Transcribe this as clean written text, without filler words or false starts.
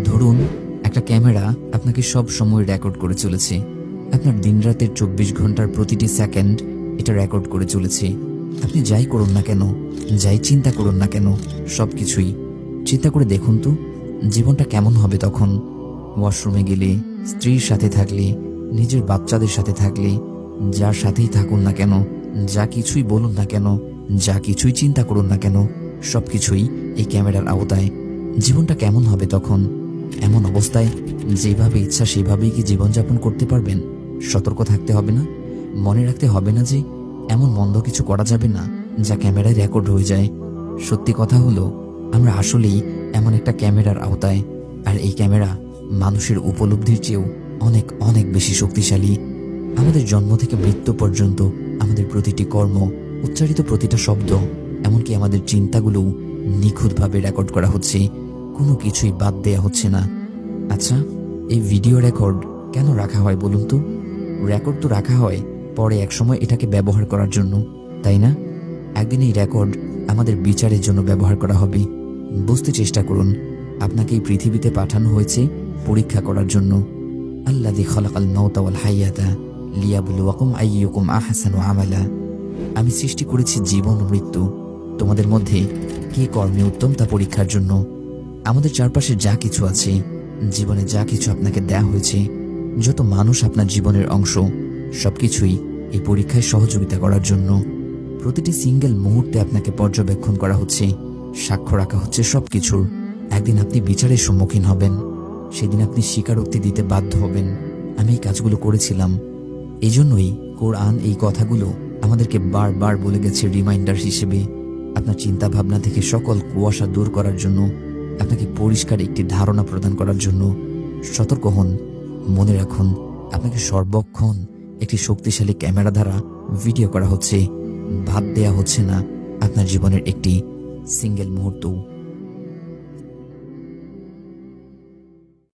ধরুন একটা ক্যামেরা আপনাকে সব সময় রেকর্ড করে চলেছে। আপনার দিনরাতের 24 ঘন্টার প্রতিটি সেকেন্ড এটা রেকর্ড করে চলেছে। আপনি যাই করুন না কেন, যাই চিন্তা করুন না কেন, সব কিছুই চিন্তা করে দেখুন তো জীবনটা কেমন হবে তখন। ওয়াশরুমে গেলে, স্ত্রীর সাথে থাকলে, নিজের বাচ্চাদের সাথে থাকলে, যার সাথেই থাকুন না কেন, যা কিছুই বলুন না কেন, যা কিছুই চিন্তা করুন না কেন, সব কিছুই এই ক্যামেরার আওতায়। জীবনটা কেমন হবে তখন? এমন অবস্থায় যেভাবে ইচ্ছা সেভাবেই কি জীবনযাপন করতে পারবেন? সতর্ক থাকতে হবে না? মনে রাখতে হবে না যে এমন মন্দ কিছু করা যাবে না যা ক্যামেরায় রেকর্ড হয়ে যায়। সত্যি কথা হলো, আমরা আসলেই এমন একটা ক্যামেরার আওতায়, আর এই ক্যামেরা মানুষের উপলব্ধির চেয়েও অনেক অনেক বেশি শক্তিশালী। আমাদের জন্ম থেকে মৃত্যু পর্যন্ত আমাদের প্রতিটি কর্ম, উচ্চারিত প্রতিটা শব্দ, এমনকি আমাদের চিন্তাগুলোও নিখুঁতভাবে রেকর্ড করা হচ্ছে। কোনো কিছুই বাদ দেয়া হচ্ছে না। আচ্ছা, এই ভিডিও রেকর্ড কেন রাখা হয় বলুন তো? রেকর্ড তো রাখা হয় পরে একসময় এটাকে ব্যবহার করার জন্য, তাই না? একদিন এই রেকর্ড আমাদের বিচারের জন্য ব্যবহার করা হবে। বুঝতে চেষ্টা করুন, আপনাকে এই পৃথিবীতে পাঠানো হয়েছে পরীক্ষা করার জন্য। আল্লাযী খালাকাল মাউতা ওয়াল হায়াতা লিয়াবলুয়াকুম আইয়ুকুম আহসানু আমালা। আমি সৃষ্টি করেছি জীবন ও মৃত্যু, তোমাদের মধ্যে কে কর্মে উত্তম তা পরীক্ষার জন্য। আমাদের চারপাশে যা কিছু আছে, জীবনে যা কিছু আপনাকে দেয়া হয়েছে, যত মানুষ আপনার জীবনের অংশ, সবকিছুই এই পরীক্ষায় সহযোগিতা করার জন্য। প্রতিটি সিঙ্গেল মুহূর্তে আপনাকে পর্যবেক্ষণ করা হচ্ছে, সাক্ষ্য রাখা হচ্ছে সবকিছুর। একদিন আপনি বিচারের সম্মুখীন হবেন, সেদিন আপনি স্বীকারোক্তি দিতে বাধ্য হবেন, আমি এই কাজগুলো করেছিলাম। এই জন্যই কোরআন এই কথাগুলো আমাদেরকে বারবার বলে গেছে রিমাইন্ডার হিসেবে, আপনার চিন্তা ভাবনা থেকে সকল কুয়াশা দূর করার জন্য, আপনাকে পরিষ্কার একটি ধারণা প্রদান করার জন্য। সতর্ক হন, মনে রাখুন, আপনাকে সর্বক্ষণ একটি শক্তিশালী ক্যামেরা দ্বারা ভিডিও করা হচ্ছে। বাদ দেয়া হচ্ছে না আপনার জীবনের একটি সিঙ্গেল মুহূর্তও।